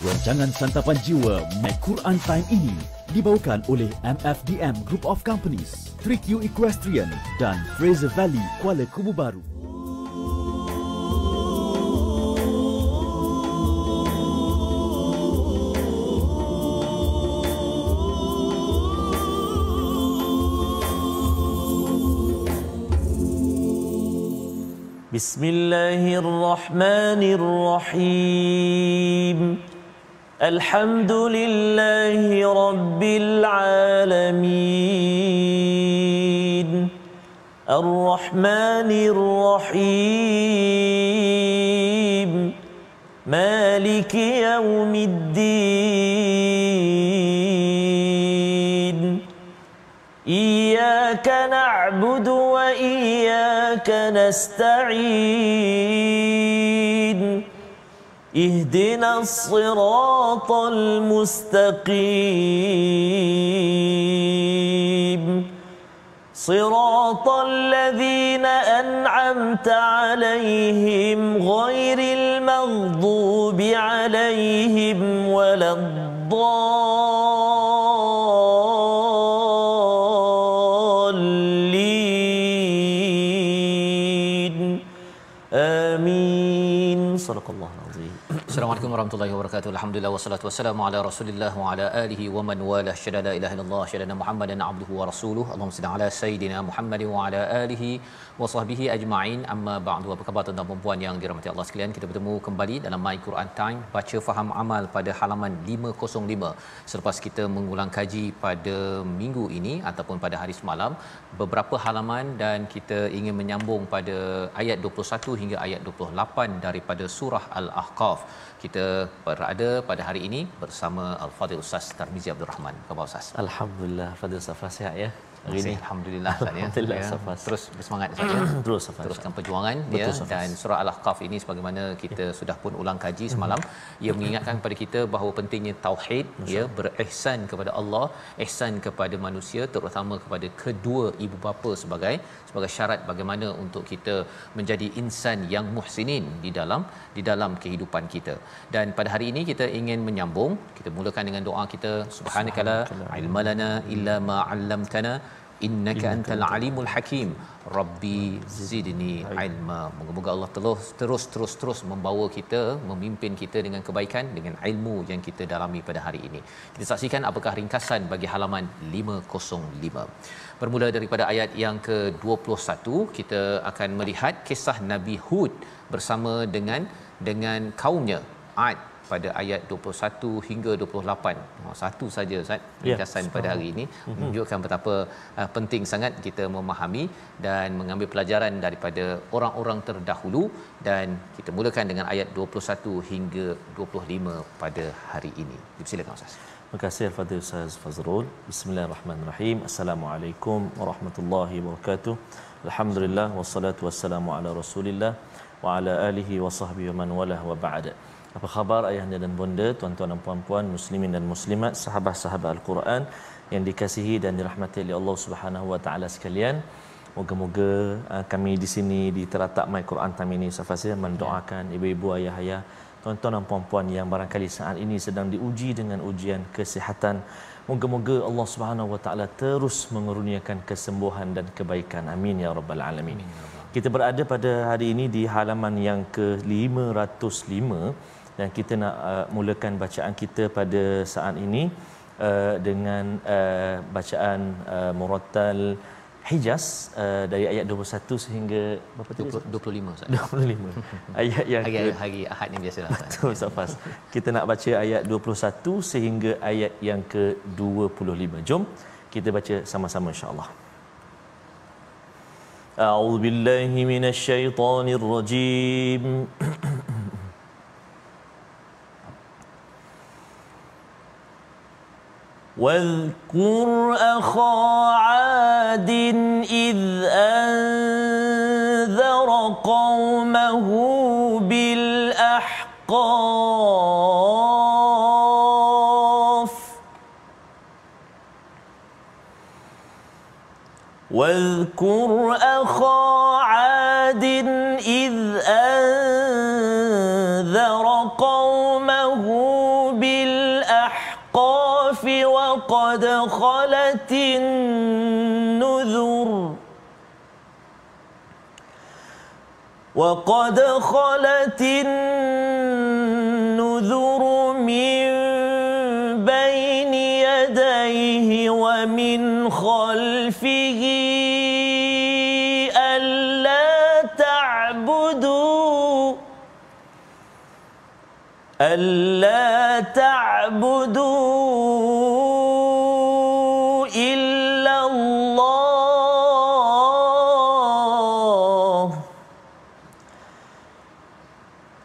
Rancangan Santapan Jiwa My Quran Time ini dibawakan oleh MFDM Group of Companies, 3Q Equestrian dan Fraser Valley Kuala Kubu Baru. Bismillahirrahmanirrahim. Alhamdulillahi Rabbil Alamin. Ar-Rahmanir-Rahim. Maliki Yawmiddin. Iyyaka na'budu wa iyyaka nasta'in. Ihdinas siratal mustaqim. Siratal ladzina an'amta 'alaihim ghairil maghdubi 'alaihim waladdallin. Amin. Sadaqallahul azim. Assalamualaikum warahmatullahi wabarakatuh. Alhamdulillah wassalatu wassalamu ala Rasulillah wa ala alihi wa man walah. Syada la ilaha illallah, syada Muhammadan abduhu wa rasuluhu. Allahumma salli ala sayidina Muhammad wa ala alihi wa sahbihi ajma'in. Amma ba'du. Apa khabar tuan-tuan dan puan yang dirahmati Allah sekalian? Kita bertemu kembali dalam My Quran Time, baca faham amal pada halaman 505. Selepas kita mengulang kaji pada minggu ini ataupun pada hari semalam beberapa halaman, dan kita ingin menyambung pada ayat 21 hingga ayat 28 daripada surah Al-Ahqaf. Kita berada pada hari ini bersama Al-Fadhil Ustaz Tarmizi Abdul Rahman. Khabar Ustaz? Alhamdulillah, Fadhil Safas sihat ya. Hari ini alhamdulillah Ustaz ya. Terus bersemangat Ustaz ya. Teruskan perjuangan ya. Dan surah Al-Ahqaf ini sebagaimana kita sudah pun ulang kaji semalam, ia mengingatkan kepada kita bahawa pentingnya tauhid ya, berihsan kepada Allah, ihsan kepada manusia, terutama kepada kedua ibu bapa sebagai syarat bagaimana untuk kita menjadi insan yang muhsinin di dalam kehidupan kita. Dan pada hari ini kita ingin menyambung, kita mulakan dengan doa kita, subhanakala ilmalana illa ma 'allamtana innaka antal alimul hakim, rabbi zidni ilma. Moga-moga Allah terus membawa kita, memimpin kita dengan kebaikan, dengan ilmu yang kita dalami pada hari ini. Kita saksikan apakah ringkasan bagi halaman 505. Bermula daripada ayat yang ke-21, kita akan melihat kisah Nabi Hud bersama dengan kaumnya, Ad, pada ayat 21 hingga 28. Satu saja Ustaz ringkasan pada hari ini menunjukkan betapa penting sangat kita memahami dan mengambil pelajaran daripada orang-orang terdahulu, dan kita mulakan dengan ayat 21 hingga 25 pada hari ini. Silakan Ustaz. Terima kasih Al-Fadhil Ustaz Fazrul. Bismillahirrahmanirrahim. Assalamualaikum warahmatullahi wabarakatuh. Alhamdulillah wassalatu wassalamu ala Rasulillah wa ala alihi wa sahbihi wa man walah wa ba'da. Apa khabar ayahanda dan bonda, tuan-tuan dan puan-puan, muslimin dan muslimat, sahabat-sahabat Al-Quran yang dikasihi dan dirahmati oleh Allah Subhanahu wa taala sekalian. Moga-moga kami di sini di teratak My Quran Time ini saya mendoakan ibu-ibu, ayah-ayah, tuan-tuan dan puan-puan yang barangkali saat ini sedang diuji dengan ujian kesihatan. Moga-moga Allah Subhanahu wa taala terus mengurniakan kesembuhan dan kebaikan. Amin ya rabbal alamin. Kita berada pada hari ini di halaman yang ke-505, dan kita nak mulakan bacaan kita pada saat ini dengan bacaan Murattal Hijaz dari ayat 21 sehingga berapa tadi? 25 Ustaz. 25. Ayat yang hari Ahad ni biasalah Ustaz. Betul Safas. Kita nak baca ayat 21 sehingga ayat yang ke-25. Jom kita baca sama-sama insya-Allah. A'udzu billahi minasyaitonir rajim. واذكر أخا عاد إذ أنذر قومه بالأحقاف واذكر أخا عاد إذ أنذر قومه وقد خلت النذر وقد خلت النذر من بين يديه ومن خلفه ألا تعبدوا إلا الله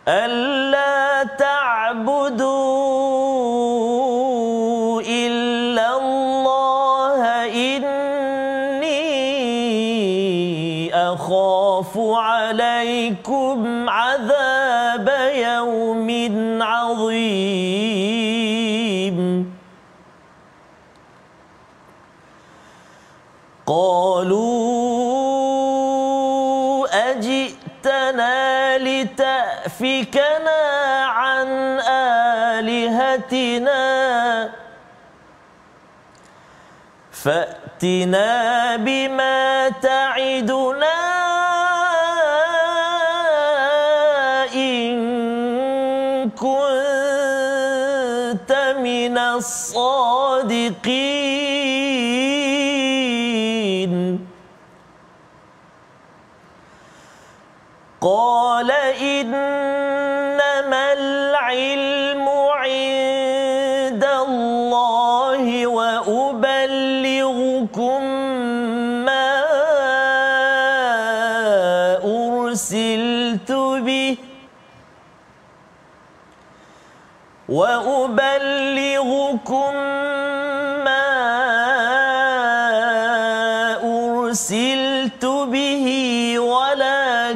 ألا تعبدوا إلا الله إني أخاف عليكم عذاب يوم عظيم قالوا أجئتنا لتأفكنا عن آلهتنا فأتنا بما تعدنا من الصادقين قال إنما العلم عند الله وأبلغكم ما أرسلت به وأبلغكم ما أرسلت به ولكني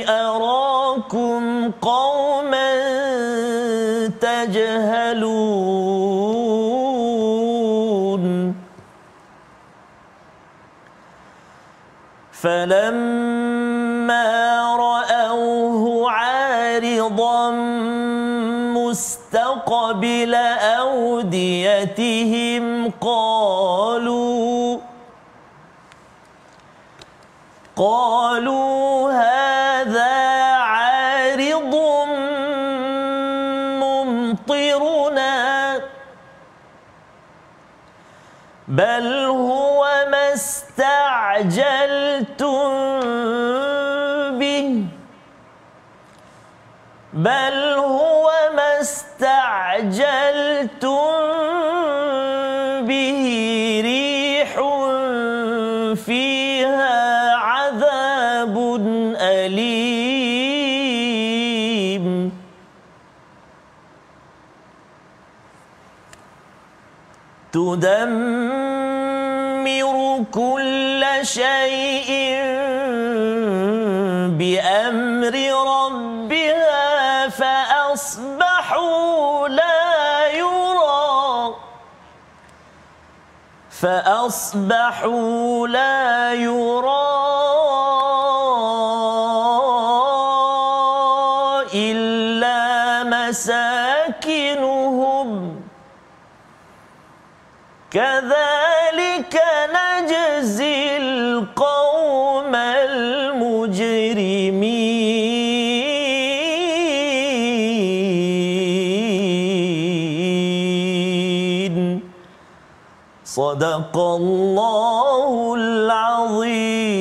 أراكم قوما تجهلون فلما رأوه عارضا مستقبل أوديتهم قالوا هذا عارض ممطرنا بل هو ما استعجلتم به ريح فيها عذاب أليم تدمر كل شيء بأمر ربها فأصبحوا لا يرى إلا مساكنهم كذلك نجزي القوم المجرمين صدق الله العظيم.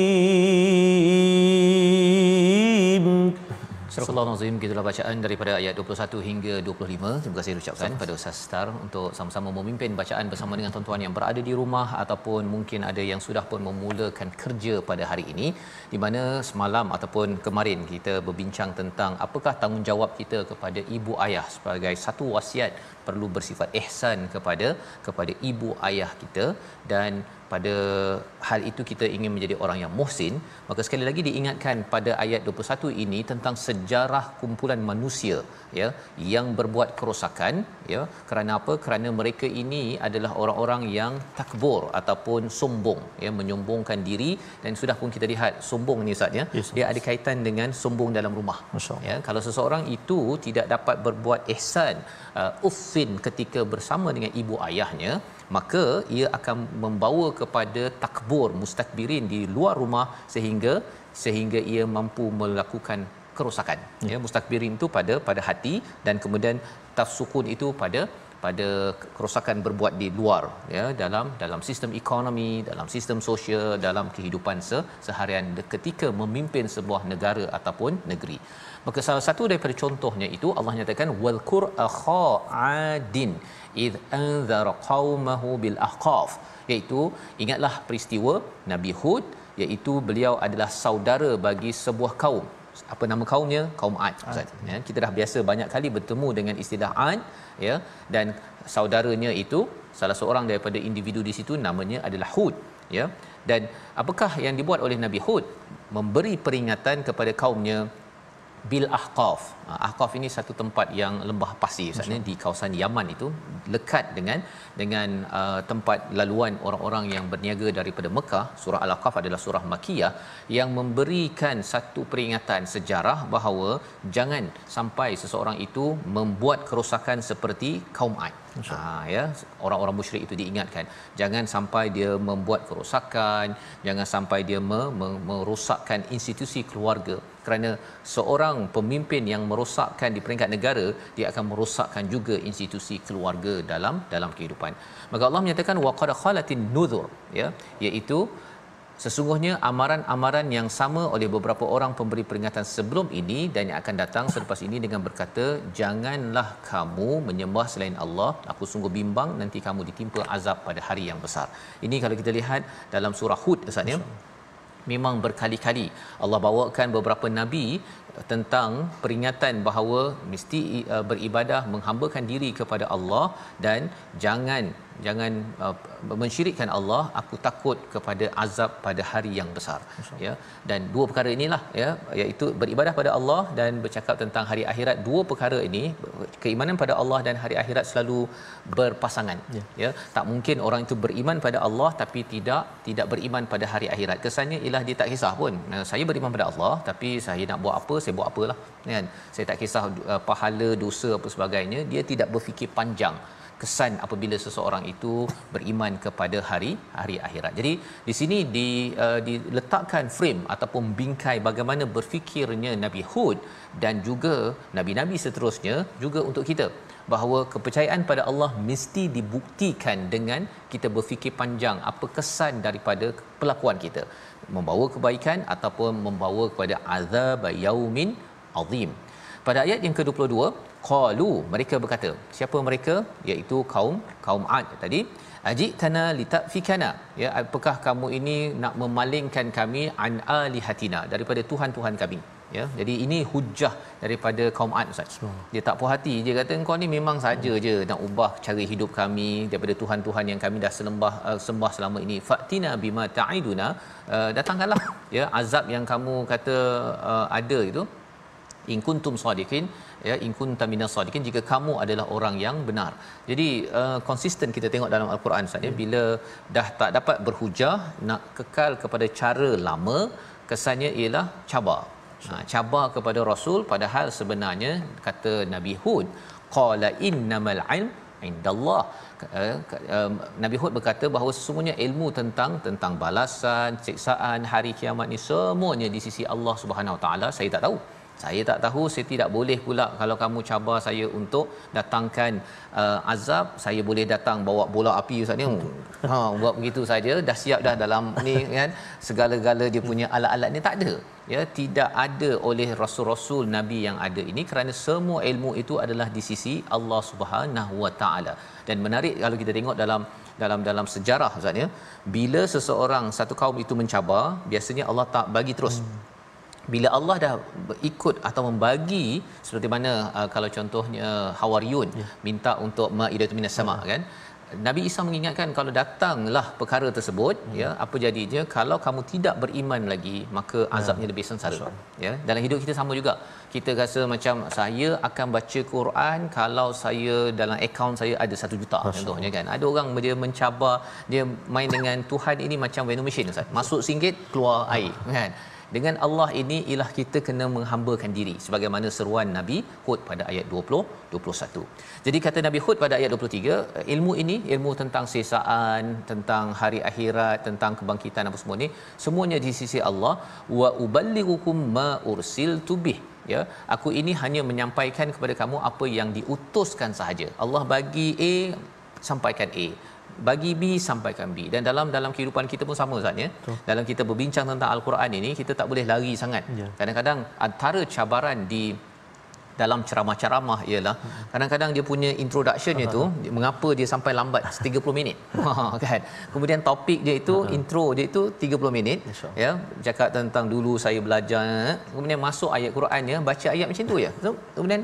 Surah Al-Azim, gitulah bacaan daripada ayat 21 hingga 25. Terima kasih ucapkan pada Ustaz Star untuk sama-sama memimpin bacaan bersama dengan tuan-tuan yang berada di rumah ataupun mungkin ada yang sudah pun memulakan kerja pada hari ini, di mana semalam ataupun kemarin kita berbincang tentang apakah tanggungjawab kita kepada ibu ayah sebagai satu wasiat perlu bersifat ihsan kepada ibu ayah kita, dan pada hal itu kita ingin menjadi orang yang muhsin. Maka sekali lagi diingatkan pada ayat 21 ini tentang sejarah sejarah kumpulan manusia ya yang berbuat kerosakan ya. Kerana apa? Kerana mereka ini adalah orang-orang yang takbur ataupun sombong ya, menyombongkan diri. Dan sudah pun kita lihat sombong ni Ustaz ya, dia ada kaitan dengan sombong dalam rumah ya. Kalau seseorang itu tidak dapat berbuat ihsan uffin ketika bersama dengan ibu ayahnya, maka ia akan membawa kepada takbur mustakbirin di luar rumah sehingga ia mampu melakukan kerosakan ya. Mustakbirin itu pada hati, dan kemudian tafsukun itu pada kerosakan berbuat di luar ya, dalam sistem ekonomi, dalam sistem sosial, dalam kehidupan seharian ketika memimpin sebuah negara ataupun negeri. Maka salah satu daripada contohnya itu Allah nyatakan wal qur akha adin id anzara qaumahu bil ahqaf, iaitu ingatlah peristiwa Nabi Hud, iaitu beliau adalah saudara bagi sebuah kaum. Apa nama kaumnya? Kaum Ad. Ya, kita dah biasa banyak kali bertemu dengan istilah Ad ya, dan saudaranya itu salah seorang daripada individu di situ namanya adalah Hud ya. Dan apakah yang dibuat oleh Nabi Hud? Memberi peringatan kepada kaumnya bil ahqaf. Ahqaf ini satu tempat yang lembah pasir sebenarnya di kawasan Yaman, itu lekat dengan tempat laluan orang-orang yang berniaga daripada Mekah. Surah Al-Ahqaf adalah surah Makkiyah yang memberikan satu peringatan sejarah bahawa jangan sampai seseorang itu membuat kerosakan seperti kaum Ad. Ya, orang-orang musyrik itu diingatkan jangan sampai dia membuat kerosakan, jangan sampai dia merosakkan institusi keluarga, kerana seorang pemimpin yang merosakkan di peringkat negara, dia akan merosakkan juga institusi keluarga dalam kehidupan. Maka Allah menyatakan waqad khalatin nuzur ya, iaitu sesungguhnya amaran-amaran yang sama oleh beberapa orang pemberi peringatan sebelum ini dan yang akan datang selepas ini dengan berkata, janganlah kamu menyembah selain Allah, aku sungguh bimbang nanti kamu ditimpa azab pada hari yang besar. Ini kalau kita lihat dalam surah Hud Ustaz ya, memang berkali-kali Allah bawakan beberapa nabi tentang peringatan bahawa mesti beribadah, menghambakan diri kepada Allah dan jangan mensyirikkan Allah, aku takut kepada azab pada hari yang besar ya. Dan dua perkara inilah ya, iaitu beribadah pada Allah dan bercakap tentang hari akhirat. Dua perkara ini, keimanan pada Allah dan hari akhirat selalu berpasangan ya. Tak mungkin orang itu beriman pada Allah tapi tidak beriman pada hari akhirat. Kesannya ialah dia tak kisah pun, saya beriman pada Allah tapi saya nak buat apa saya buat apalah kan, saya tak kisah pahala dosa apa sebagainya. Dia tidak berfikir panjang. Kesan apabila seseorang itu beriman kepada hari akhirat. Jadi di sini diletakkan frame ataupun bingkai bagaimana berfikirnya Nabi Hud dan juga nabi-nabi seterusnya juga untuk kita, bahawa kepercayaan pada Allah mesti dibuktikan dengan kita berfikir panjang apa kesan daripada perlakuan kita, membawa kebaikan ataupun membawa kepada azab yaumin azim. Pada ayat yang ke-22, qalu, mereka berkata, siapa mereka? Iaitu kaum Ad tadi, ajitana litafikana ya, apakah kamu ini nak memalingkan kami an alihatina, daripada tuhan-tuhan kami ya. Jadi ini hujah daripada kaum Ad Ustaz. Dia tak puas hati, dia kata engkau ni memang saja je nak ubah cara hidup kami daripada tuhan-tuhan yang kami dah sembah selama ini. Fatina bima ta'iduna, datangkanlah ya azab yang kamu kata ada itu, in kuntum sadiqin ya, in kunta minas sadiqin, jika kamu adalah orang yang benar. Jadi konsisten kita tengok dalam al-Quran Ustaz ya, bila dah tak dapat berhujah, nak kekal kepada cara lama, kesannya ialah cabar. Cabar kepada Rasul, padahal sebenarnya kata Nabi Hud, qala innamal ilm indallah. Nabi Hud berkata bahawa sesungguhnya ilmu tentang balasan, siksaan hari kiamat ni semuanya di sisi Allah Subhanahu Wa Taala. Saya tak tahu, saya tidak boleh pula kalau kamu cabar saya untuk datangkan azab, saya boleh datang bawa bola api Ustaz ni. Buat begitu saja dah siap dah dalam ni kan, segala-gala dia punya alat-alat ni tak ada ya, tidak ada oleh rasul-rasul nabi yang ada ini, kerana semua ilmu itu adalah di sisi Allah Subhanahu Wa Taala. Dan menarik kalau kita tengok dalam sejarah Ustaz ya, bila seseorang satu kaum itu mencabar, biasanya Allah tak bagi terus. Bila Allah dah ikut atau membagi, seperti mana kalau contohnya Hawariyun minta untuk Maidatun minas sama kan, Nabi Isa mengingatkan kalau datanglah perkara tersebut ya, apa jadinya kalau kamu tidak beriman lagi, maka azabnya lebih sengsara. Ya, dalam hidup kita sama juga. Kita rasa macam saya akan baca Quran kalau saya dalam akaun saya ada 1 juta contohnya kan. Ada orang dia mencabar, dia main dengan Tuhan ini macam vending machine Ustaz. Masuk RM1 keluar air kan. Dengan Allah ini ialah kita kena menghambakan diri sebagaimana seruan Nabi Hud pada ayat 20-21. Jadi kata Nabi Hud pada ayat 23, ilmu ini, ilmu tentang sesaan, tentang hari akhirat, tentang kebangkitan apa semua ni, semuanya di sisi Allah. Wa uballighukum ma ursiltu bih. Ya, aku ini hanya menyampaikan kepada kamu apa yang diutuskan sahaja. Allah bagi A, sampaikan A. Bagi B, sampaikan B. Dan dalam kehidupan kita pun sama Ustaz ya. Dalam kita berbincang tentang Al-Quran ini, kita tak boleh lari sangat. Kadang-kadang antara cabaran di dalam ceramah-ceramah ialah kadang-kadang dia punya introduction-nya tu mengapa dia sampai lambat 30 minit. Kan. Kemudian topik dia itu intro dia itu 30 minit ya, cakap tentang dulu saya belajar, kemudian masuk ayat Qurannya, baca ayat macam tu ya. So, kemudian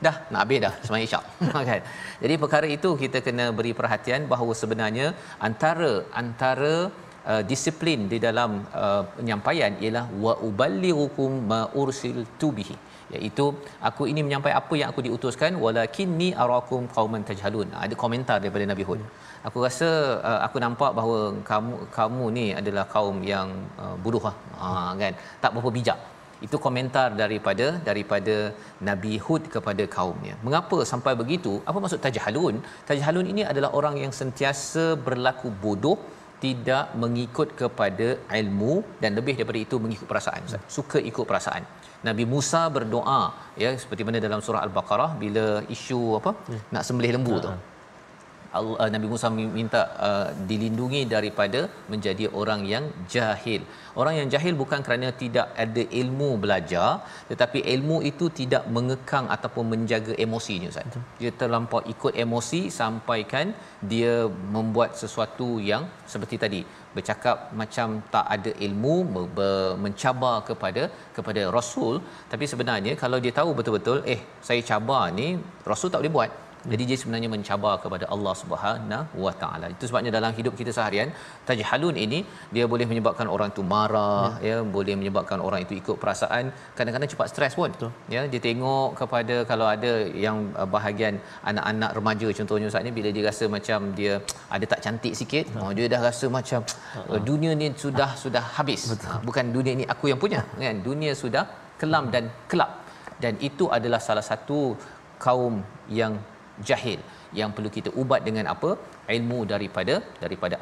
dah nak habis dah sembahyang Isyak kan. Jadi perkara itu kita kena beri perhatian bahawa sebenarnya antara disiplin di dalam penyampaian ialah wa uballighukum ma ursiltu bihi, iaitu aku ini menyampaikan apa yang aku diutuskan, walakinni arakum qauman tajhalun. Ada komentar daripada Nabi Hud. Aku rasa aku nampak bahawa kamu ni adalah kaum yang bodoh kan, tak berapa bijak. Itu komentar daripada Nabi Hud kepada kaumnya. Mengapa sampai begitu? Apa maksud tajhalun? Tajhalun ini adalah orang yang sentiasa berlaku bodoh, tidak mengikut kepada ilmu, dan lebih daripada itu mengikut perasaan. Suka ikut perasaan. Nabi Musa berdoa ya, seperti mana dalam surah Al-Baqarah bila isu nak sembelih lembu tu. Nabi Musa minta dilindungi daripada menjadi orang yang jahil. Orang yang jahil bukan kerana tidak ada ilmu belajar, tetapi ilmu itu tidak mengekang ataupun menjaga emosinya Ustaz. Dia terlampau ikut emosi sampaikan dia membuat sesuatu yang seperti tadi, bercakap macam tak ada ilmu, mencabar kepada Rasul, tapi sebenarnya kalau dia tahu betul-betul saya cabar ni Rasul tak boleh buat. Jadi dia sebenarnya mencabar kepada Allah Subhanahu Wa Taala. Itu sebabnya dalam hidup kita seharian, tajhalun ini dia boleh menyebabkan orang itu marah, ya, boleh menyebabkan orang itu ikut perasaan, kadang-kadang cepat stres pun. Ya, dia tengok kepada, kalau ada yang bahagian anak-anak remaja contohnya Ustaz ni, bila dia rasa macam dia ada tak cantik sikit, dia dah rasa macam dunia ni sudah habis. Bukan dunia ni aku yang punya, kan? Dunia sudah kelam dan kelap. Dan itu adalah salah satu kaum yang jahil yang perlu kita ubat dengan apa? Ilmu daripada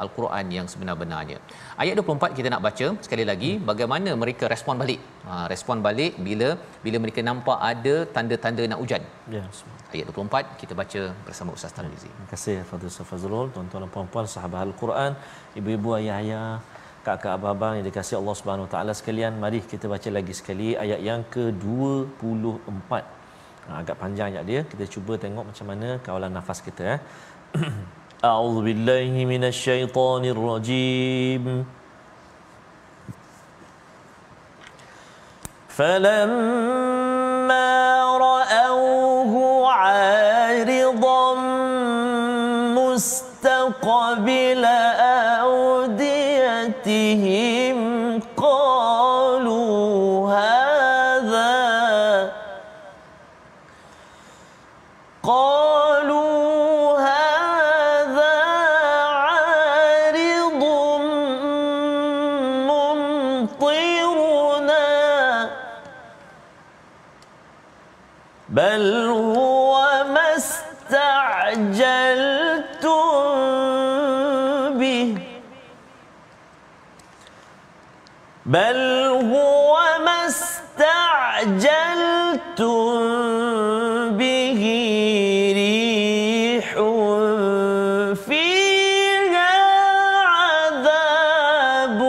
Al-Quran yang sebenar-benarnya. Ayat 24 kita nak baca sekali lagi bagaimana mereka respon balik. Respon balik bila mereka nampak ada tanda-tanda nak hujan. Ya, ayat 24 kita baca bersama Ustaz Tarmizi. Terima kasih Fadil Ustaz Fazrul, tuan-tuan dan puan-puan sahabat Al-Quran, ibu-ibu, ayah-ayah, kakak abang yang dikasihi Allah Subhanahu Wa Taala sekalian. Mari kita baca lagi sekali ayat yang ke-24. Agak panjang ayat dia, kita cuba tengok macam mana kawalan nafas kita. A'udzubillahi minasyaitonirrajim. Falamma ra'awhu 'aridan mustaqbila awdiyatihim بل هو ما استعجلتم به بل هو ما استعجلتم به ريح فيها عذاب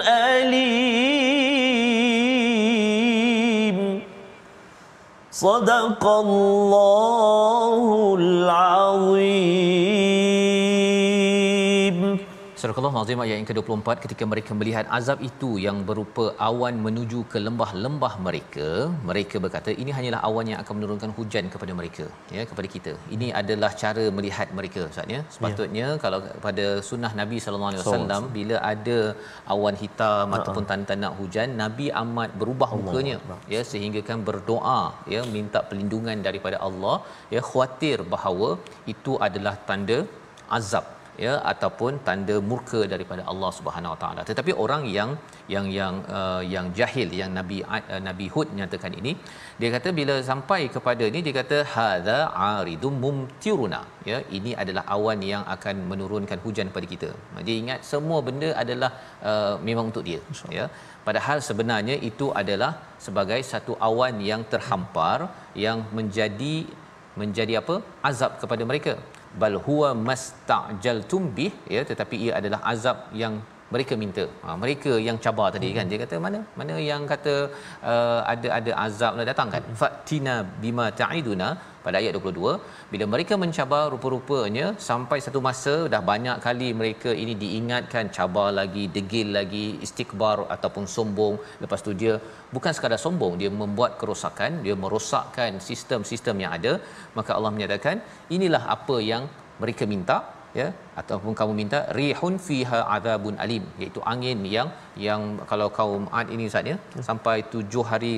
أليم صدق الله العظيم. Surah Al-Azim ayat yang ke-24, ketika mereka melihat azab itu yang berupa awan menuju ke lembah-lembah mereka, mereka berkata ini hanyalah awan yang akan menurunkan hujan kepada mereka, ya, kepada kita. Ini adalah cara melihat mereka, Ustaz, ya. Sepatutnya kalau pada sunnah Nabi sallallahu alaihi wasallam, bila ada awan hitam ataupun tanda-tanda hujan, Nabi amat berubah mukanya, ya, sehingga kan berdoa, ya, minta perlindungan daripada Allah, ya, khawatir bahawa itu adalah tanda azab, ya, ataupun tanda murka daripada Allah Subhanahu Wa Taala. Tetapi orang yang jahil, yang Nabi Hud nyatakan ini, dia kata bila sampai kepada ini, dia kata hadza aridum mumtiruna, ya, ini adalah awan yang akan menurunkan hujan pada kita. Dia ingat semua benda adalah memang untuk dia, ya, padahal sebenarnya itu adalah sebagai satu awan yang terhampar yang menjadi apa? Azab kepada mereka. Bal huwa mastajaltum bih, ya, tetapi ia adalah azab yang mereka minta. Mereka yang cabar tadi kan, dia kata mana yang kata ada azab nak datang kan, fatina bima ta'iduna, pada ayat 22, bila mereka mencabar, rupa-rupanya sampai satu masa dah banyak kali mereka ini diingatkan, cabar lagi, degil lagi, istikbar ataupun sombong. Lepas tu dia bukan sekadar sombong, dia membuat kerosakan, dia merosakkan sistem-sistem yang ada. Maka Allah menyatakan inilah apa yang mereka minta, ya, ataupun kamu minta, rihun fiha adzabun alim, iaitu angin yang kalau kaum Ad ini saatnya sampai 7 hari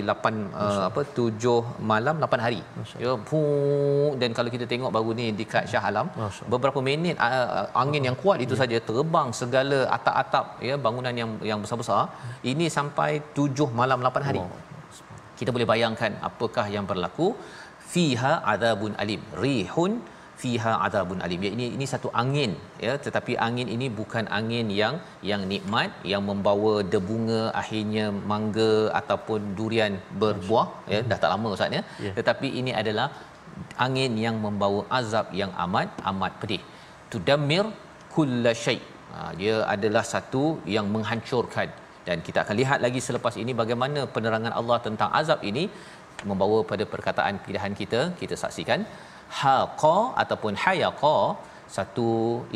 7 malam 8 hari, ya, dan kalau kita tengok baru ni dekat Shah Alam, beberapa minit angin yang kuat itu saja terbang segala atap-atap, ya, bangunan yang besar-besar ini sampai 7 malam 8 hari. Kita boleh bayangkan apakah yang berlaku. Fiha adzabun alim, rihun fiha adzabun alim, ya, ini satu angin, ya, tetapi angin ini bukan angin yang nikmat, yang membawa debunga, akhirnya mangga ataupun durian berbuah, ya, dah tak lama Ustaz, ya, tetapi ini adalah angin yang membawa azab yang amat pedih. Tudammir kullasyai, dia adalah satu yang menghancurkan. Dan kita akan lihat lagi selepas ini bagaimana penerangan Allah tentang azab ini membawa pada perkataan pilihan kita saksikan. Haqa ataupun hayaqa, satu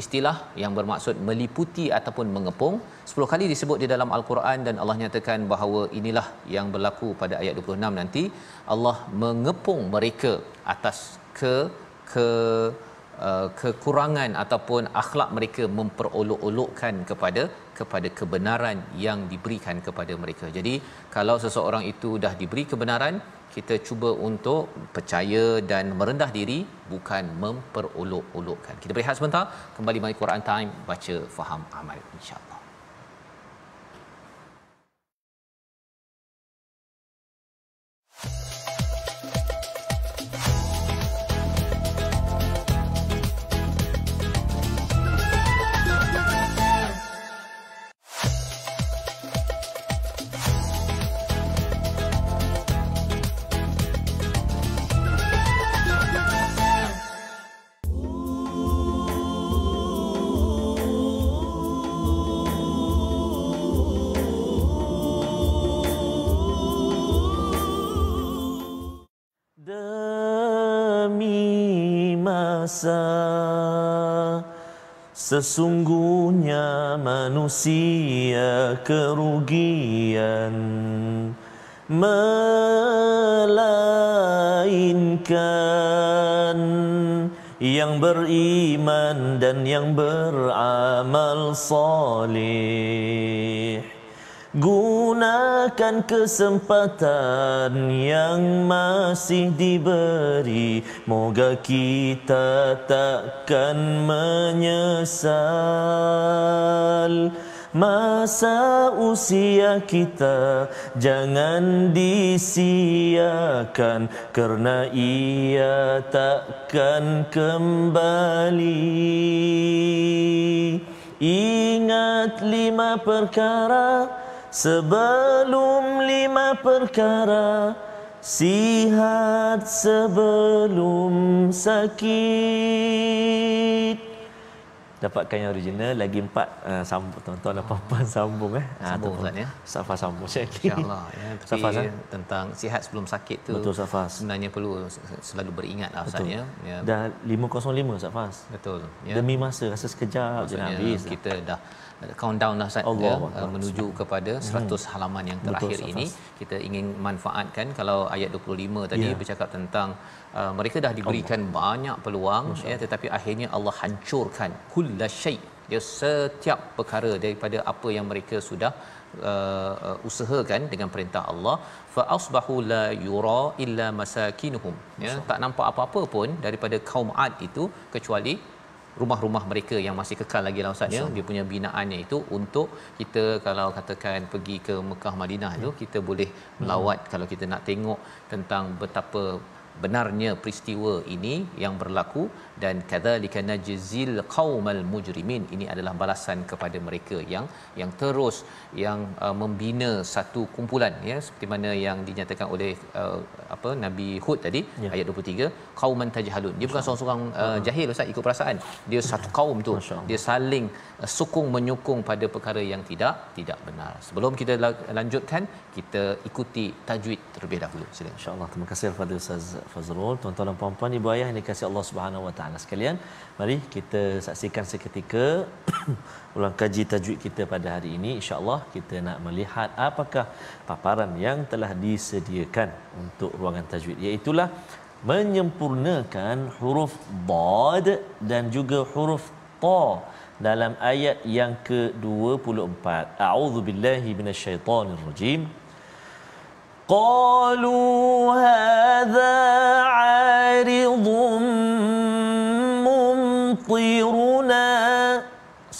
istilah yang bermaksud meliputi ataupun mengepung. 10 kali disebut di dalam Al-Quran, dan Allah nyatakan bahawa inilah yang berlaku pada ayat 26 nanti. Allah mengepung mereka atas kekurangan ataupun akhlak mereka memperolok-olokkan kepada kebenaran yang diberikan kepada mereka. Jadi kalau seseorang itu dah diberi kebenaran, kita cuba untuk percaya dan merendah diri, bukan memperolok-olokkan. Kita berehat sebentar, kembali My Quran Time, baca, faham, amal, insya-Allah. Sesungguhnya manusia kerugian, melainkan yang beriman dan yang beramal saleh. Gunakan kesempatan yang masih diberi, moga kita takkan menyesal. Masa usia kita jangan disia-siakan, kerana ia takkan kembali. Ingat 5 perkara sebelum 5 perkara, sihat sebelum sakit. dapatkan yang original, lagi 4 sambung tuan-tuan dan puan-puan sambung sambung Ustaz ya. Safas sambung sekali. Insya-Allah ya. Safas tentang sihat sebelum sakit tu. Betul Safas. Sebenarnya perlu selalu beringatlah Ustaz ya. Dah 505 Safas. Betul ya. Demi masa rasa sekejap je nak habis. Kita dah countdown dah Ustaz ya, menuju kepada 100 halaman yang terakhir. Betul, ini kita ingin manfaatkan. Kalau ayat 25 tadi bercakap tentang mereka dah diberikan banyak peluang ya, tetapi akhirnya Allah hancurkan kullasyai, ya, setiap perkara daripada apa yang mereka sudah usahakan dengan perintah Allah. Fa asbahu la yura illa masakinuhum, ya, tak nampak apa-apa pun daripada kaum Ad itu kecuali rumah-rumah mereka yang masih kekal lagi lah Ustaz ya. Dia punya binaannya itu untuk kita, kalau katakan pergi ke Mekah Madinah tu, kita boleh melawat kalau kita nak tengok tentang betapa benarnya peristiwa ini yang berlaku. Dan kadzalika najzil qaumal mujrimin, ini adalah balasan kepada mereka yang terus membina satu kumpulan ya, seperti mana yang dinyatakan oleh Nabi Hud tadi ayat 23, qauman tajhalun. Dia bukan seorang-seorang jahil Ustaz ikut perasaan, dia satu kaum tu, dia saling sokong menyokong pada perkara yang tidak benar. Sebelum kita lanjutkan, kita ikuti tajwid terlebih dahulu. Silakan. Insya-Allah. Terima kasih kepada Ustaz Fazrul. Tuan-tuan dan puan-puan, ibu ayah yang dikasihi Allah Subhanahu Wa Taala sekalian, mari kita saksikan seketika ulang kaji tajwid kita pada hari ini. Insya-Allah kita nak melihat apakah paparan yang telah disediakan untuk ruangan tajwid, iaitu menyempurnakan huruf dad dan juga huruf ta dalam ayat yang ke-24. A'udzubillahi minasyaitonirrajim. Qalu hadza 'aridun mumtiruna.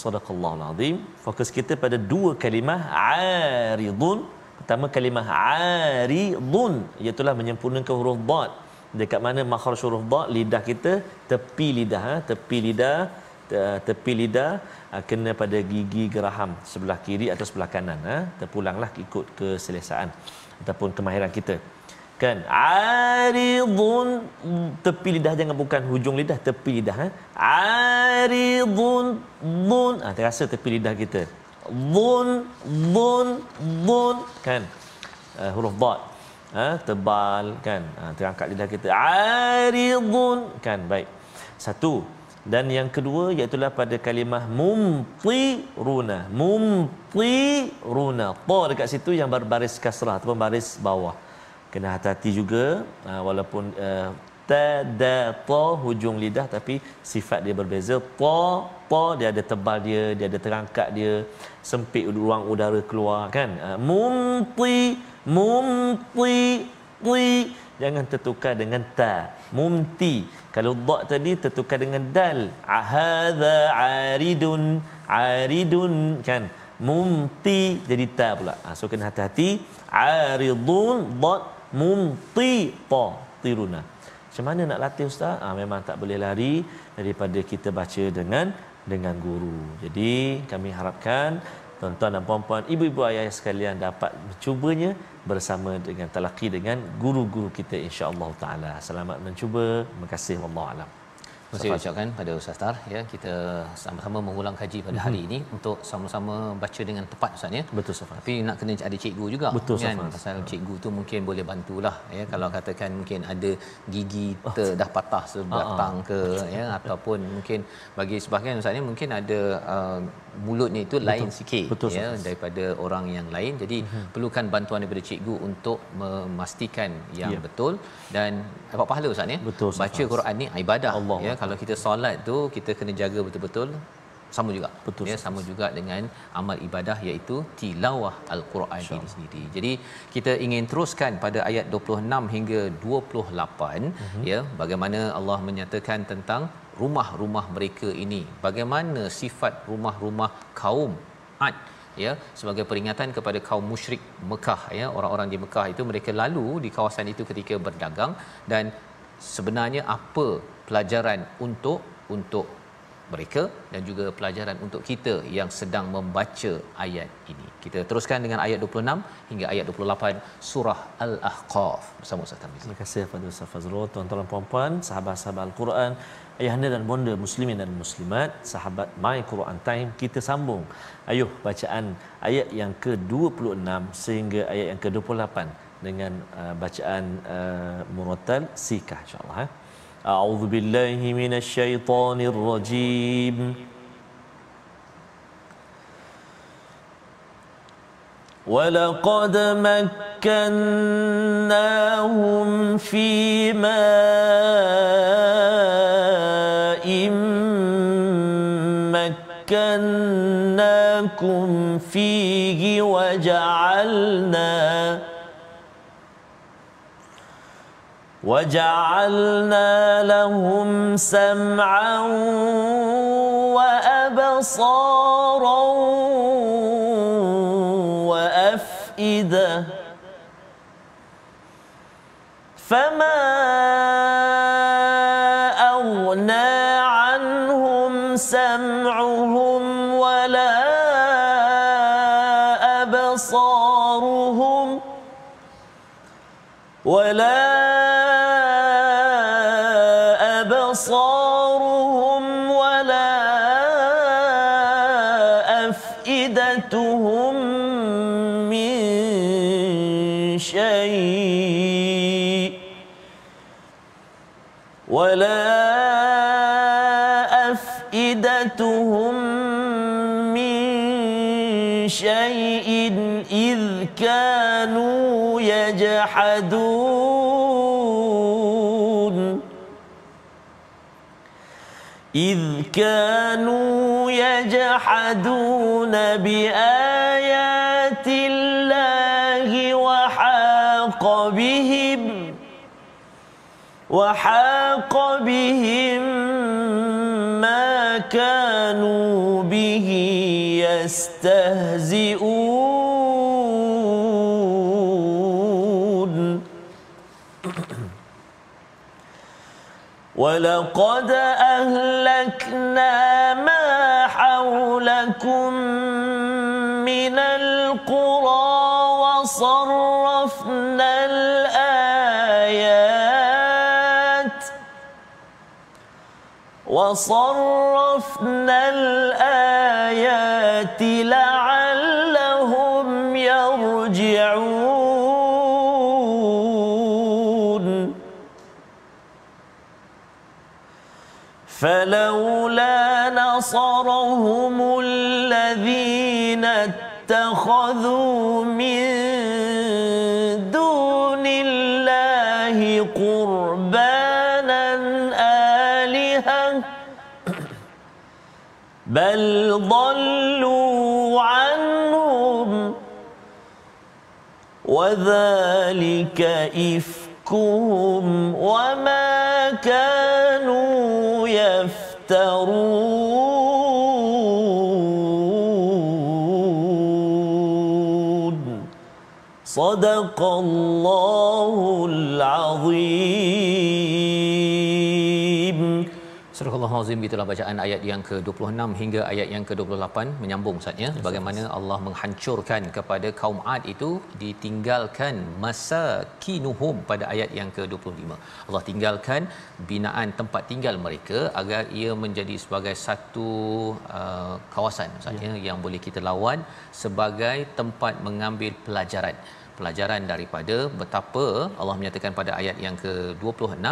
Sadaqallahul azim. Fokus kita pada dua kalimah 'aridun. Pertama kalimah 'aridun, iaitu menyempurnakan huruf dad. Dekat mana makhraj huruf dad, lidah kita, tepi lidah kena pada gigi geraham sebelah kiri atau sebelah kanan. Terpulanglah ikut keselesaan ataupun kemahiran kita. Kan? Aridun, tepi lidah, jangan bukan hujung lidah, tepi lidah. Aridun, dun. Terasa tepi lidah kita. Dun, kan? Huruf dad. Tebal kan, terangkat lidah kita. Aridun, kan? Baik. Satu. Dan yang kedua iaitu pada kalimah mumtiruna. Ta dekat situ yang berbaris kasrah ataupun baris bawah. Kena hati-hati juga, walaupun ta hujung lidah, tapi sifat dia berbeza. Ta dia ada tebal dia ada terangkat dia, sempit ruang udara keluar kan. Mumti, jangan tertukar dengan ta. Mumti. Kalau dha tadi tertukar dengan dal. Hadza aridun kan. Mumti jadi ta pula. So kena hati-hati. Aridun dha, mumti ta, tiruna. Macam mana nak latih Ustaz? Memang tak boleh lari daripada kita baca dengan guru. Jadi kami harapkan tuan-tuan dan puan-puan, ibu-ibu ayah sekalian dapat mencubanya bersama dengan talaqi dengan guru-guru kita insya-Allah taala. Selamat mencuba. Terima kasih, wallahu alam. Terima kasih ucapkan pada Ustaz Tar ya. Kita sama-sama mengulang kaji pada hari ini untuk sama-sama baca dengan tepat Ustaz ya. Betul Ustaz. Tapi nak kena ada cikgu juga. Betul, kan. Pasal cikgu tu mungkin boleh bantulah ya. Kalau katakan mungkin ada gigi dah patah sebatang ke ya, ataupun mungkin bagi sebahagian Ustaz ni mungkin ada mulutnya itu lain sikit. Betul, ya daripada orang yang lain. Jadi perlukan bantuan daripada cikgu untuk memastikan yang betul dan dapat pahala Ustaz ni. Baca Quran ni ibadah Allah, ya. Kalau kita solat tu kita kena jaga betul-betul, sama juga. Betul, ya, sama juga dengan amal ibadah iaitu tilawah al-Quran ini sendiri. Jadi kita ingin teruskan pada ayat 26 hingga 28 ya, bagaimana Allah menyatakan tentang rumah-rumah mereka ini. Bagaimana sifat rumah-rumah kaum Ad ya, sebagai peringatan kepada kaum musyrik Mekah ya. Orang-orang di Mekah itu mereka lalu di kawasan itu ketika berdagang, dan sebenarnya apa pelajaran untuk mereka dan juga pelajaran untuk kita yang sedang membaca ayat ini. Kita teruskan dengan ayat 26 hingga ayat 28 surah Al-Ahqaf bersama Ustaz Tarmizi. Terima kasih kepada Ustaz Fazrul, tuan-tuan dan puan-puan, sahabat-sahabat Al-Quran, ayahanda dan bonda muslimin dan muslimat, sahabat My Quran Time, kita sambung. Ayuh bacaan ayat yang ke-26 sehingga ayat yang ke-28 dengan bacaan murattal sikah insya-Allah. A'udzu billahi minasyaitonir rajim. وَلَقَدْ مَكَّنَّاهُمْ فِي مَاءٍ مَكَّنَّاكُمْ فِيهِ وَجَعَلْنَا لَهُمْ سَمْعًا وَأَبْصَارًا وَأَفْئِدَةً فَمَا أَغْنَى عَنْهُمْ سَمْعُهُمْ وَلَا أَبْصَارُهُمْ وَلَا أفئدتهم من شيء إذ كانوا يجحدون بآيات الله وحاق بهم ما كانوا به يستهزئون وَلَقَدْ أَهْلَكْنَا مَا حَوْلَكُمْ مِنَ الْقُرَى وَصَرَّفْنَا الْآيَاتِ لَعَلَّهُمْ يَرْجِعُونَ فَلَوْلَا نَصَرَهُمُ الَّذِينَ اتَّخَذُوا مِن دُونِ اللَّهِ قُرْبَانًا آلِهَةً بَلْ ضَلُّوا عَنْهُمْ وَذَلِكَ إِفْكُهُمْ وَمَا كَانُوا يَفْتَرُونَ صدق الله العظيم. Surah Al-Azim, itulah bacaan ayat yang ke-26 hingga ayat yang ke-28 menyambung Ustaznya, bagaimana Allah menghancurkan kepada kaum Ad itu, ditinggalkan masakinuhum pada ayat yang ke-25. Allah tinggalkan binaan tempat tinggal mereka agar ia menjadi sebagai satu kawasan Ustaznya yang boleh kita lawan sebagai tempat mengambil pelajaran daripada betapa Allah menyatakan pada ayat yang ke-26,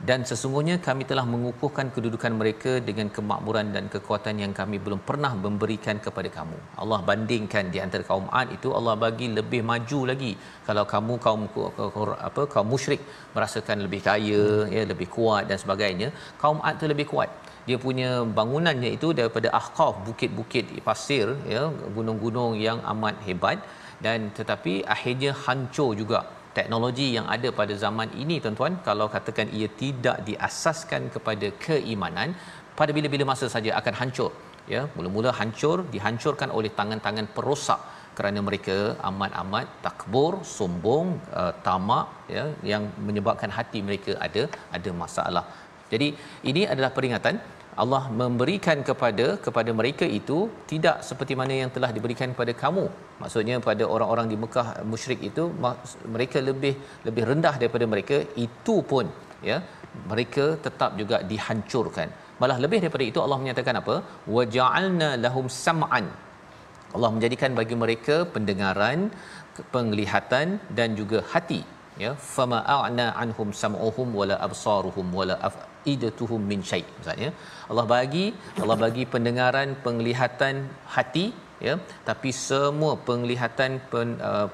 dan sesungguhnya kami telah mengukuhkan kedudukan mereka dengan kemakmuran dan kekuatan yang kami belum pernah memberikan kepada kamu. Allah bandingkan di antara kaum Ad itu, Allah bagi lebih maju lagi. Kalau kamu kaum musyrik merasakan lebih kaya, ya, lebih kuat dan sebagainya, kaum Ad itu lebih kuat. Dia punya bangunannya itu daripada ahqaf, bukit-bukit pasir, ya, gunung-gunung yang amat hebat, dan tetapi akhirnya hancur juga. Teknologi yang ada pada zaman ini tuan-tuan, kalau katakan ia tidak diasaskan kepada keimanan, pada bila-bila masa saja akan hancur, ya. Mula-mula dihancurkan oleh tangan-tangan perosak kerana mereka amat takbur, sombong, tamak, ya, yang menyebabkan hati mereka ada masalah. Jadi ini adalah peringatan Allah memberikan kepada mereka itu tidak seperti mana yang telah diberikan kepada kamu. Maksudnya pada orang-orang di Mekah musyrik itu mereka lebih rendah daripada mereka, itu pun ya mereka tetap juga dihancurkan. Malah lebih daripada itu Allah menyatakan apa? Waja'alna lahum sam'an. Allah menjadikan bagi mereka pendengaran, penglihatan dan juga hati, ya. Fama a'na anhum sam'uhum wala absaruhum wala afidatuhum min syai'. Maksudnya Allah bagi pendengaran, penglihatan, hati, ya, tapi semua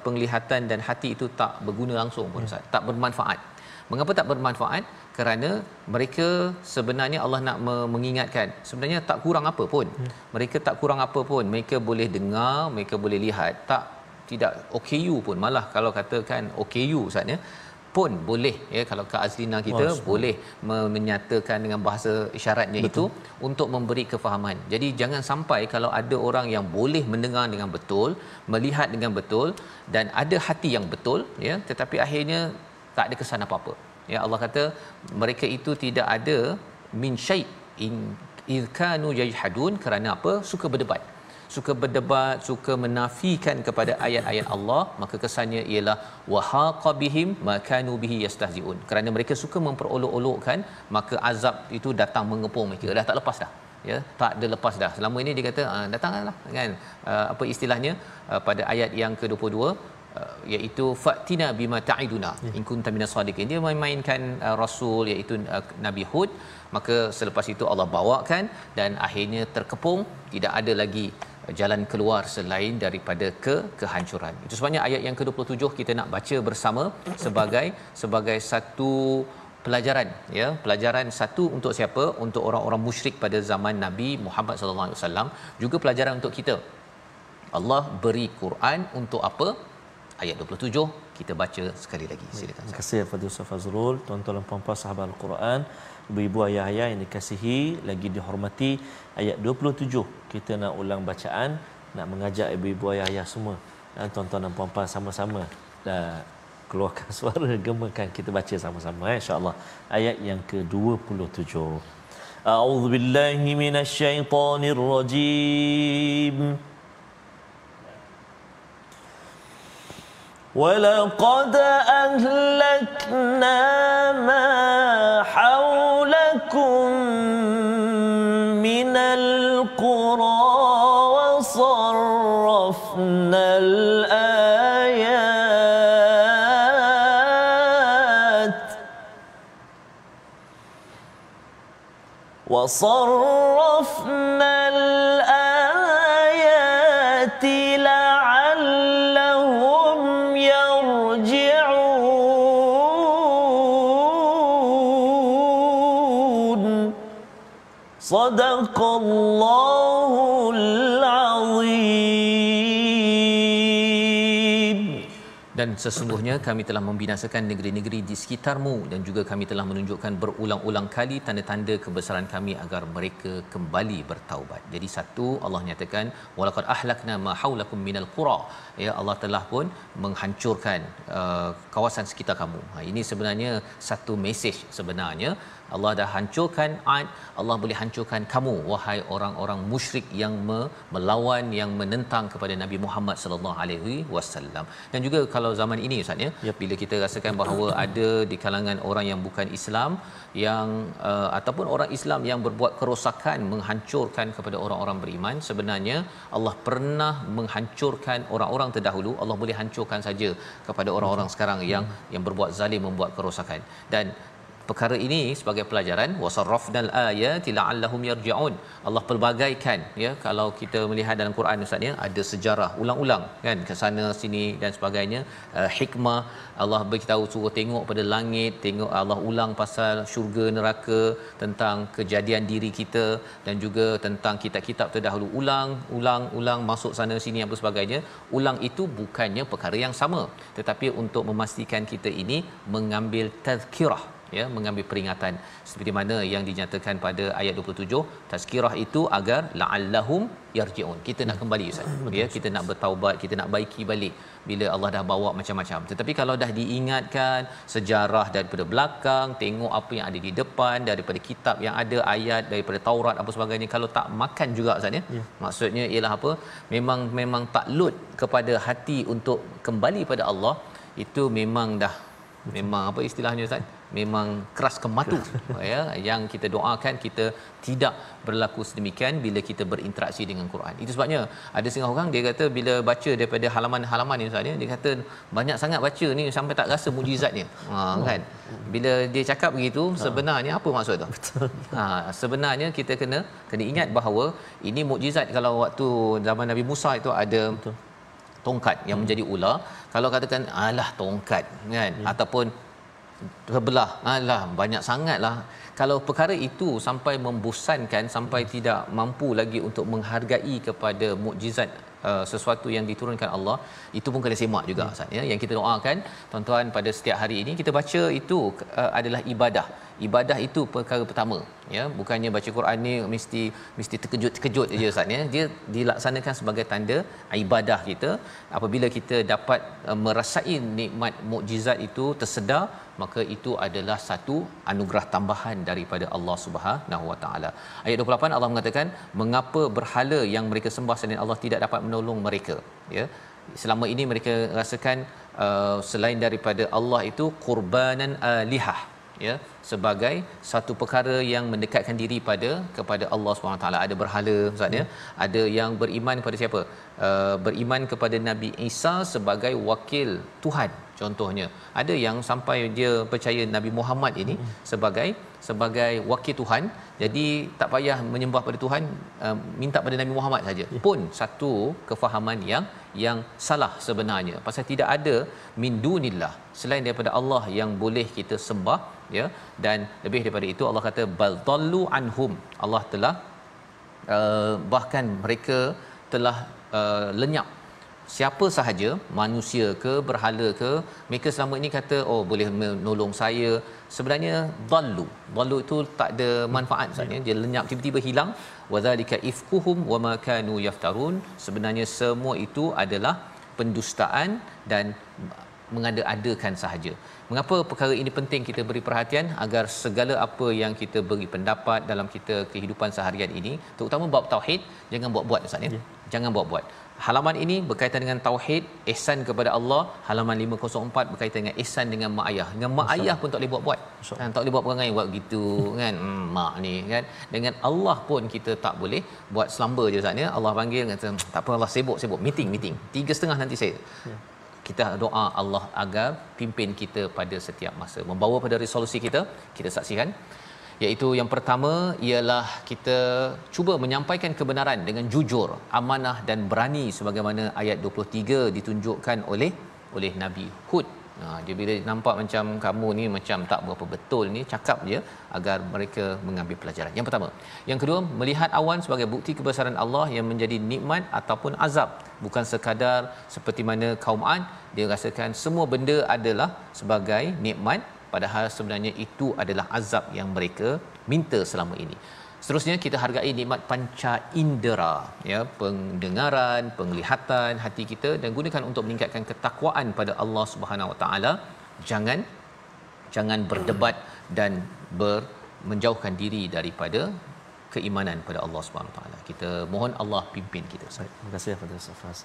penglihatan dan hati itu tak berguna langsung pun, Ustaz. Tak bermanfaat. Mengapa tak bermanfaat? Kerana mereka sebenarnya Allah nak mengingatkan, sebenarnya tak kurang apa pun. Mereka tak kurang apa pun. Mereka boleh dengar, mereka boleh lihat, tidak OKU pun. Malah kalau katakan OKU Ustaz, pun boleh, ya, kalau Kak Azlina kita boleh menyatakan dengan bahasa isyaratnya. Betul. Itu untuk memberi kefahaman. Jadi jangan sampai kalau ada orang yang boleh mendengar dengan betul, melihat dengan betul dan ada hati yang betul, ya, tetapi akhirnya tak ada kesan apa-apa. Ya, Allah kata mereka itu tidak ada min syai' in kanu yajhadun. Kerana apa? Suka berdebat, suka menafikan kepada ayat-ayat Allah. Maka kesannya ialah wahaqa bihim ma kanu bihi yastahzi'un. Kerana mereka suka memperolok-olokkan, maka azab itu datang mengepung mereka. Dah tak lepas dah, ya, tak ada lepas dah. Selama ini dia kata datanglah, kan, apa istilahnya pada ayat yang ke-22, iaitu fatina bima ta'iduna in kunta minas sadiqin. Dia mainkan rasul, iaitu Nabi Hud. Maka selepas itu Allah bawakan dan akhirnya terkepung, tidak ada lagi jalan keluar selain daripada kehancuran. Itu sebabnya ayat yang ke-27 kita nak baca bersama sebagai satu pelajaran, ya, pelajaran satu untuk siapa? Untuk orang-orang musyrik pada zaman Nabi Muhammad sallallahu alaihi wasallam, juga pelajaran untuk kita. Allah beri Quran untuk apa? Ayat 27 kita baca sekali lagi. Silakan. Terima kasih Fadil Ustaz Fazrul, tuan-tuan dan puan-puan sahabat Al-Quran, ibu-ibu ayah-ayah yang dikasihi lagi dihormati. Ayat 27 kita nak ulang bacaan, nak mengajak ibu-ibu ayah-ayah semua dan tuan-tuan dan puan-puan sama-sama keluarkan suara, gemakan, kita baca sama-sama, insya-Allah. Ayat yang ke-27. A'udzubillahi minasyaitonirrajim. وَلَقَدْ أَهْلَكْنَا مَا حَوْلَكُمْ مِنَ الْقُرَى وَصَرَّفْنَا الْآيَاتِ لَعَلَّهُمْ يَرْجِعُونَ. صدق الله العظيم. Dan sesungguhnya kami telah membinasakan negeri-negeri di sekitarmu, dan juga kami telah menunjukkan berulang-ulang kali tanda-tanda kebesaran kami agar mereka kembali bertaubat. Jadi satu, Allah nyatakan walaqad ahlakna ma haulakum minal qura, ya, Allah telah pun menghancurkan kawasan sekitar kamu. Ini sebenarnya satu mesej sebenarnya. Allah dah hancurkan Ad, Allah boleh hancurkan kamu wahai orang-orang musyrik yang melawan, yang menentang kepada Nabi Muhammad sallallahu alaihi wasallam. Dan juga kalau zaman ini Ustaz, ya, bila kita rasakan bahawa ada di kalangan orang yang bukan Islam yang ataupun orang Islam yang berbuat kerosakan, menghancurkan kepada orang-orang beriman, sebenarnya Allah pernah menghancurkan orang-orang terdahulu. Allah boleh hancurkan saja kepada orang-orang sekarang yang berbuat zalim, membuat kerosakan. Dan perkara ini sebagai pelajaran, wasarrafnal ayati la'allahum yarji'un. Allah pelbagaikan, ya, kalau kita melihat dalam Quran Ustaz, ya, ada sejarah ulang-ulang, kan, ke sana sini dan sebagainya. Hikmah Allah beritahu, suruh tengok pada langit, tengok, Allah ulang pasal syurga neraka, tentang kejadian diri kita dan juga tentang kitab-kitab terdahulu. Ulang masuk sana sini apa sebagainya. Ulang itu bukannya perkara yang sama, tetapi untuk memastikan kita ini mengambil tazkirah, ya, mengambil peringatan seperti mana yang dinyatakan pada ayat 27, tazkirah itu agar la'allahum yarji'un. Kita nak kembali Ustaz. Ya, kita nak bertaubat, kita nak baiki balik bila Allah dah bawa macam-macam. Tetapi kalau dah diingatkan sejarah daripada belakang, tengok apa yang ada di depan daripada kitab yang ada, ayat daripada Taurat apa sebagainya, kalau tak makan juga Ustaz ya. Maksudnya ialah apa? Memang tak lut kepada hati untuk kembali pada Allah, itu memang dah memang apa istilahnya Ustaz, memang keras ke matu ya. Yang kita doakan kita tidak berlaku sedemikian bila kita berinteraksi dengan Quran. Itu sebabnya ada setengah orang dia kata bila baca daripada halaman-halaman ni Ustaz dia kata banyak sangat baca ni sampai tak rasa mukjizatnya. Kan bila dia cakap begitu sebenarnya apa maksud tu? Sebenarnya kita kena ingat bahawa ini mukjizat. Kalau waktu zaman Nabi Musa itu ada tongkat yang menjadi ular, kalau katakan alah tongkat kan, ataupun terbelah alah banyak sangatlah, kalau perkara itu sampai membosankan, sampai tidak mampu lagi untuk menghargai kepada mukjizat sesuatu yang diturunkan Allah, itu pun kena semak juga Ustaz ya. Yang kita doakan tuan-tuan pada setiap hari ini kita baca itu adalah ibadah. Ibadah itu perkara pertama ya, bukannya baca Quran ni mesti terkejut je Ustaz ya. Dia dilaksanakan sebagai tanda ibadah kita. Apabila kita dapat merasai nikmat mukjizat itu tersedar, maka itu adalah satu anugerah tambahan daripada Allah Subhanahu Wa Taala. Ayat 28 Allah mengatakan, mengapa berhala yang mereka sembah selain Allah tidak dapat menolong mereka ya. Selama ini mereka rasakan selain daripada Allah itu qurbanan alihah ya, sebagai satu perkara yang mendekatkan diri kepada Allah SWT. Ada berhala Ustaz ya, ada yang beriman kepada siapa? Beriman kepada Nabi Isa sebagai wakil Tuhan contohnya. Ada yang sampai dia percaya Nabi Muhammad ini sebagai wakil Tuhan. Jadi tak payah menyembah pada Tuhan, minta pada Nabi Muhammad saja. Pun satu kefahaman yang salah sebenarnya. Pasal tidak ada min dunillah selain daripada Allah yang boleh kita sembah ya. Dan lebih daripada itu Allah kata bal dallu anhum. Allah telah bahkan mereka telah lenyap. Siapa sahaja, manusia ke berhala ke, mereka selama ini kata oh boleh menolong saya, sebenarnya dallu itu tak ada manfaat sebenarnya, dia lenyap, tiba-tiba hilang. Wadzalika ifkuhum wama kanu yaftarun. Sebenarnya semua itu adalah pendustaan dan mengada-adakan sahaja. Mengapa perkara ini penting kita beri perhatian? Agar segala apa yang kita beri pendapat dalam kita kehidupan seharian ini, terutama bab tauhid, jangan buat-buat Ustaz ya. Jangan buat-buat. Halaman ini berkaitan dengan tauhid, ihsan kepada Allah. Halaman 504 berkaitan dengan ihsan dengan mak ayah. Dengan mak ayah pun tak boleh buat-buat. Tak boleh buat perangai buat gitu kan. Mak ni kan. Dengan Allah pun kita tak boleh buat selamba je Ustaz ya. Allah panggil kata tak apa Allah sibuk meeting 3:30 nanti saya. Kita doa Allah agar pimpin kita pada setiap masa. Membawa pada resolusi kita saksikan, iaitu yang pertama ialah kita cuba menyampaikan kebenaran dengan jujur, amanah dan berani sebagaimana ayat 23 ditunjukkan oleh Nabi Hud. Dia bila nampak macam kamu ni macam tak berapa betul ni, cakap je agar mereka mengambil pelajaran. Yang pertama. Yang kedua, melihat awan sebagai bukti kebesaran Allah yang menjadi nikmat ataupun azab. Bukan sekadar seperti mana kaum Ad, dia rasakan semua benda adalah sebagai nikmat, padahal sebenarnya itu adalah azab yang mereka minta selama ini. Seterusnya kita hargai nikmat panca indera ya, pendengaran, penglihatan hati kita, dan gunakan untuk meningkatkan ketakwaan pada Allah Subhanahu Wa Taala. Jangan berdebat dan menjauhkan diri daripada keimanan pada Allah Subhanahu Wa Taala. Kita mohon Allah pimpin kita. Terima kasih kepada Ustaz.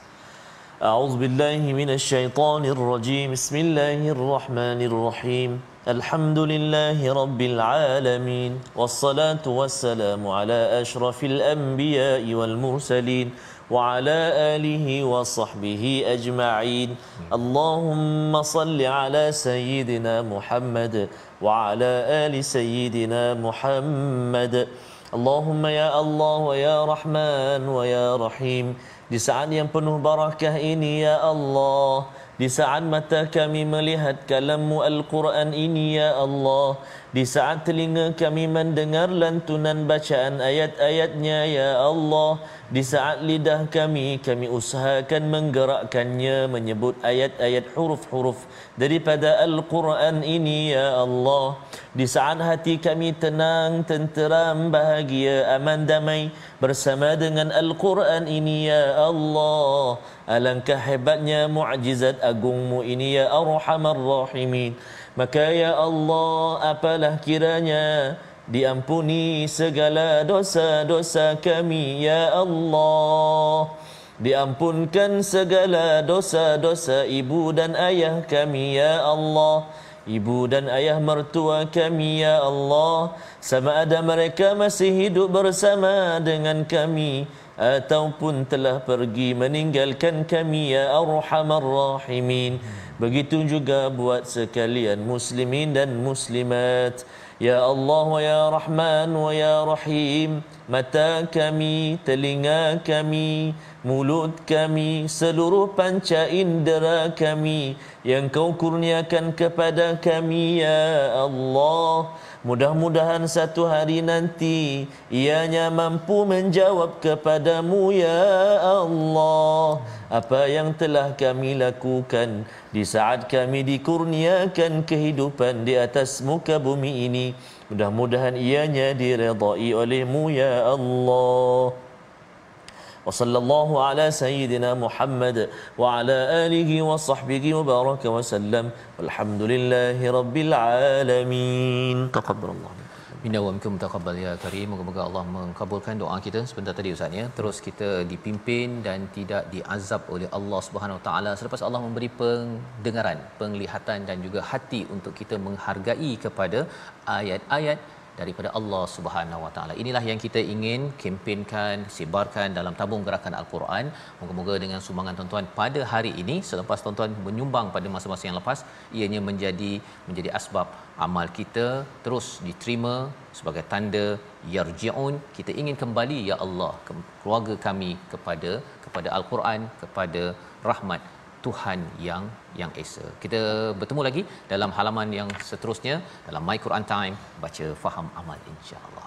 A'udzu billahi minasyaitonir rajim. Bismillahirrahmanirrahim. Alhamdulillahi rabbil alamin. Wassalatu wassalamu ala asyrafil anbiya'i wal mursalin wa ala alihi wa sahbihi ajma'in. Allahumma salli ala sayyidina Muhammad wa ala ali sayyidina Muhammad. Allahumma ya Allah wa ya Rahman wa ya Rahim. Di saat yang penuh barakah ini ya Allah, di saat mata kami melihat kalam-Mu Al-Quran ini ya Allah, di saat telinga kami mendengar lantunan bacaan ayat-ayatnya ya Allah, di saat lidah kami usahakan menggerakkannya menyebut ayat-ayat huruf-huruf daripada Al-Quran ini ya Allah, di saat hati kami tenang, tenteram, bahagia, aman, damai bersama dengan Al-Quran ini ya Allah. Alangkah hebatnya mukjizat agungmu ini ya Arhamar Rahimin. Maka ya Allah, apalah kiranya diampuni segala dosa-dosa kami ya Allah. Diampunkan segala dosa-dosa ibu dan ayah kami ya Allah. Ibu dan ayah mertua kami ya Allah, sama ada mereka masih hidup bersama dengan kami ataupun telah pergi meninggalkan kami ya Arhamar Rahimin. Begitu juga buat sekalian muslimin dan muslimat. Ya Allah wa ya Rahman wa ya Rahim, mata kami, telinga kami, mulut kami, seluruh panca indera kami yang Kau kurniakan kepada kami ya Allah, mudah-mudahan satu hari nanti ianya mampu menjawab kepadamu ya Allah apa yang telah kami lakukan di saat kami dikurniakan kehidupan di atas muka bumi ini. Mudah-mudahan ianya diredai oleh-Mu ya Allah. Wa sallallahu ala sayyidina Muhammad wa ala alihi wa sahbihi wa baraka wa sallam. Walhamdulillahi rabbil alamin. Taqabbalallah. Minna wa minkum taqabbal ya karim. Moga-moga Allah mengabulkan doa kita sebentar tadi Ustaz ya. Terus kita dipimpin dan tidak diazab oleh Allah Subhanahu Wa Taala selepas Allah memberi pendengaran, penglihatan dan juga hati untuk kita menghargai kepada ayat-ayat daripada Allah Subhanahu Wa Taala. Inilah yang kita ingin kempenkan, sebarkan dalam tabung gerakan Al-Quran. Moga-moga dengan sumbangan tuan-tuan pada hari ini, selepas tuan-tuan menyumbang pada masa-masa yang lepas, ianya menjadi asbab amal kita terus diterima sebagai tanda yarji'un, kita ingin kembali ya Allah keluarga kami kepada Al-Quran, kepada rahmat Tuhan yang Esa. Kita bertemu lagi dalam halaman yang seterusnya dalam My Quran Time, baca faham amal insya-Allah.